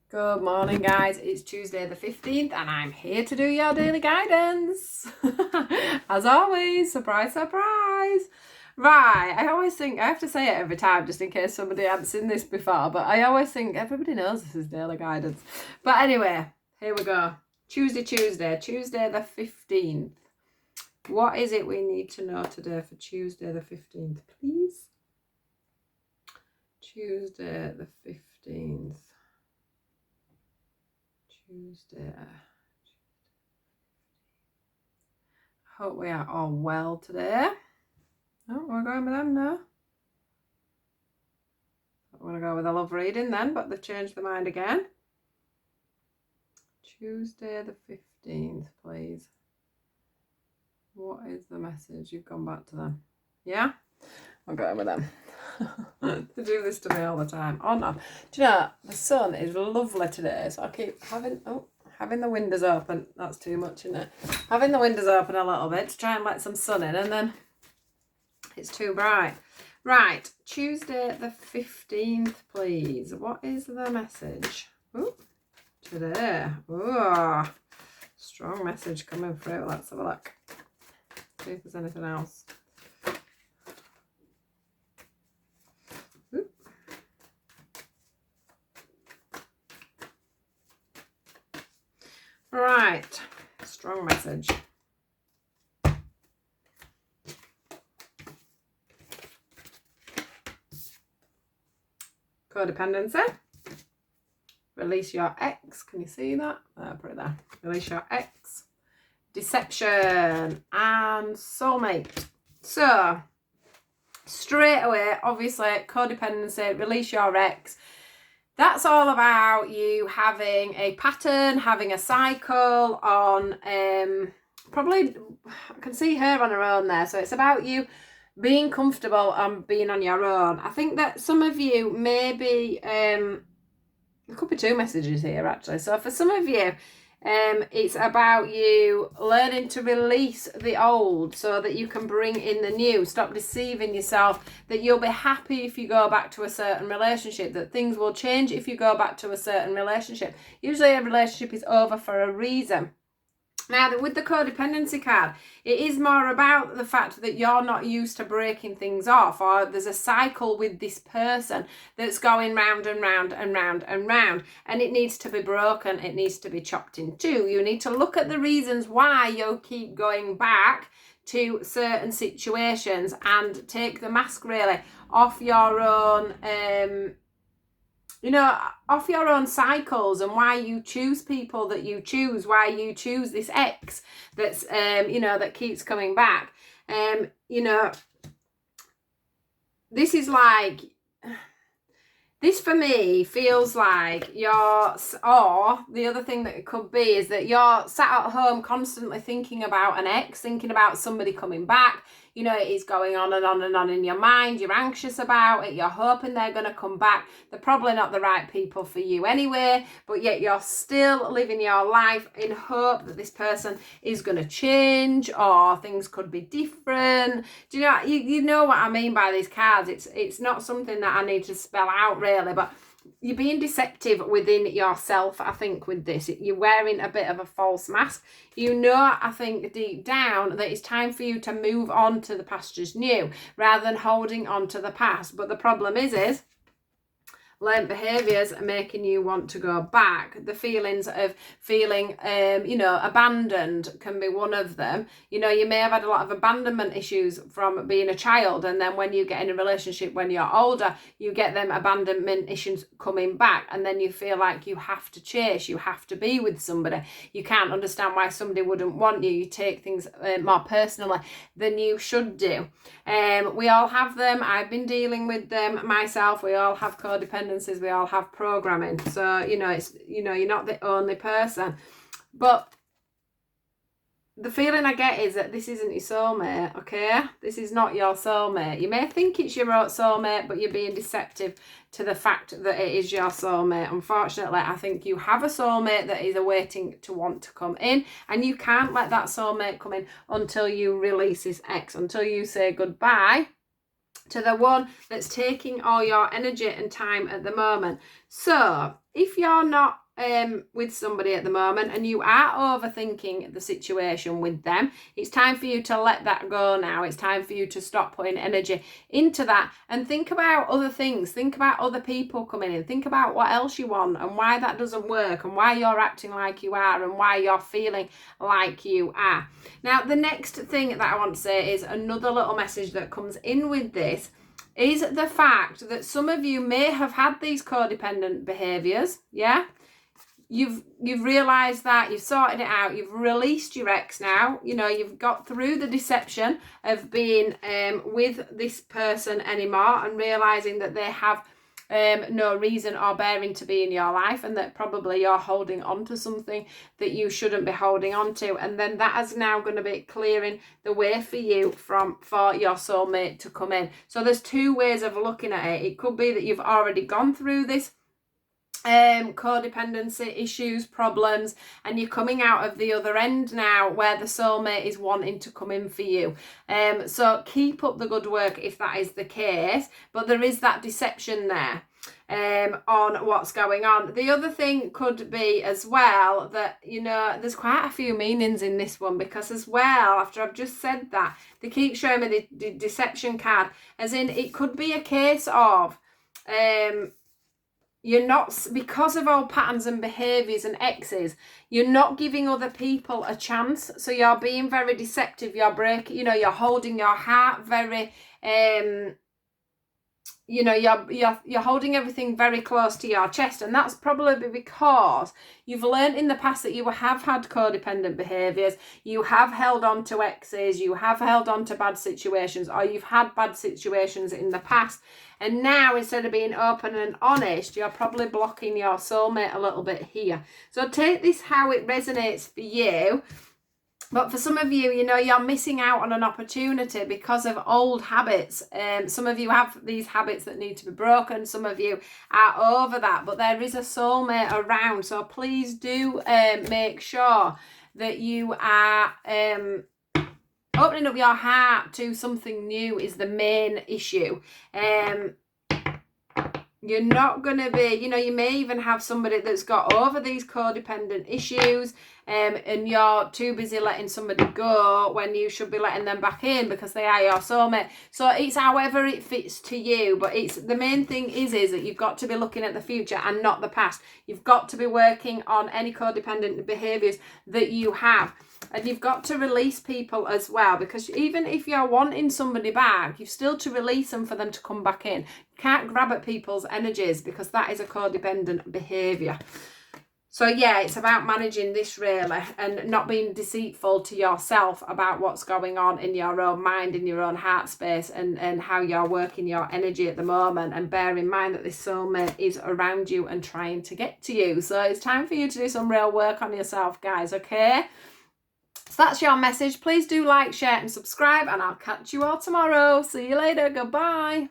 Good morning, guys. It's Tuesday the 15th and I'm here to do your daily guidance. As always, surprise, surprise. Right, I always think, I have to say it every time just in case somebody hadn't seen this before, but I always think everybody knows this is daily guidance. But anyway, here we go. Tuesday the 15th. What is it we need to know today for Tuesday the 15th, please? Tuesday the 15th. Tuesday. I hope we are all well today. Oh, we're going with them now. I want to go with a love reading then, but they've changed their mind again. Tuesday the 15th, please. What is the message? You've gone back to them. Yeah? I'm going with them. They do this to me all the time. Oh no. Do you know, the sun is lovely today, so I keep having the windows open. That's too much, isn't it? Having the windows open a little bit to try and let some sun in, and then it's too bright. Right, Tuesday the 15th, please. What is the message? Ooh, today. Ooh, strong message coming through. Let's have a look. See if there's anything else. Right, strong message. Codependency. Release your ex. Can you see that? Put it there. Release your ex. Deception and soulmate. So, straight away, obviously, codependency, release your ex. That's all about you having a pattern, having a cycle on, probably, I can see her on her own there. So it's about you being comfortable and being on your own. I think that some of you maybe, there could be two messages here actually. So for some of you, it's about you learning to release the old so that you can bring in the new. Stop deceiving yourself that you'll be happy if you go back to a certain relationship, that things will change if you go back to a certain relationship. Usually a relationship is over for a reason. Now, with the codependency card, it is more about the fact that you're not used to breaking things off, or there's a cycle with this person that's going round and round and round and round, and it needs to be broken, it needs to be chopped in two. You need to look at the reasons why you keep going back to certain situations and take the mask really off your own, off your own cycles and why you choose people that you choose, why you choose this ex that's, that keeps coming back. This is like, this for me feels like or the other thing that it could be is that you're sat at home constantly thinking about an ex, thinking about somebody coming back. It is going on and on and on in your mind. You're anxious about it. You're hoping they're going to come back. They're probably not the right people for you anyway, but yet you're still living your life in hope that this person is going to change or things could be different. Do you know what I mean by these cards? It's not something that I need to spell out really, but you're being deceptive within yourself, I think, with this. You're wearing a bit of a false mask. I think deep down that it's time for you to move on to the pastures new rather than holding on to the past. But the problem is learned behaviours are making you want to go back. The feelings of feeling, abandoned can be one of them. You may have had a lot of abandonment issues from being a child, and then when you get in a relationship when you're older, you get them abandonment issues coming back, and then you feel like you have to chase, you have to be with somebody. You can't understand why somebody wouldn't want you. You take things more personally than you should do. We all have them. I've been dealing with them myself. We all have codependencies. We all have programming. So, you're not the only person. But the feeling I get is that this isn't your soulmate, okay? This is not your soulmate. You may think it's your soulmate, but you're being deceptive to the fact that it is your soulmate. Unfortunately, I think you have a soulmate that is awaiting to want to come in, and you can't let that soulmate come in until you release this ex, until you say goodbye to the one that's taking all your energy and time at the moment. So if you're not with somebody at the moment and you are overthinking the situation with them, it's time for you to let that go now. It's time for you to stop putting energy into that and think about other things. Think about other people coming in. Think about what else you want and why that doesn't work and why you're acting like you are and why you're feeling like you are. Now, the next thing that I want to say is another little message that comes in with this is the fact that some of you may have had these codependent behaviors, yeah? You've realized that, you've sorted it out, you've released your ex now, you know, you've got through the deception of being with this person anymore and realizing that they have no reason or bearing to be in your life, and that probably you're holding on to something that you shouldn't be holding on to. And then that is now going to be clearing the way for you for your soulmate to come in. So there's two ways of looking at it. It could be that you've already gone through this codependency issues, problems, and you're coming out of the other end now where the soulmate is wanting to come in for you. So keep up the good work if that is the case, but there is that deception there on what's going on. The other thing could be as well that, you know, there's quite a few meanings in this one, because as well, after I've just said that, they keep showing me the deception card, as in it could be a case of you're not, because of old patterns and behaviours and exes, you're not giving other people a chance. So you're being very deceptive. You're breaking, you know, you're holding your heart very, you know, you're holding everything very close to your chest. And that's probably because you've learned in the past that you have had codependent behaviours, you have held on to exes, you have held on to bad situations, or you've had bad situations in the past. And now, instead of being open and honest, you're probably blocking your soulmate a little bit here. So take this how it resonates for you. But for some of you, you know, you're missing out on an opportunity because of old habits. Some of you have these habits that need to be broken. Some of you are over that, but there is a soulmate around. So please do make sure that you are opening up your heart to something new is the main issue. You're not going to be, you know, you may even have somebody that's got over these codependent issues, and you're too busy letting somebody go when you should be letting them back in because they are your soulmate. So it's however it fits to you, but it's the main thing is that you've got to be looking at the future and not the past. You've got to be working on any codependent behaviours that you have. And you've got to release people as well, because even if you're wanting somebody back, you've still to release them for them to come back in. You can't grab at people's energies because that is a codependent behaviour. So yeah, it's about managing this really, and not being deceitful to yourself about what's going on in your own mind, in your own heart space, and how you're working your energy at the moment. And bear in mind that this soulmate is around you and trying to get to you. So it's time for you to do some real work on yourself, guys, okay? So that's your message. Please do like, share and subscribe, and I'll catch you all tomorrow. See you later. Goodbye.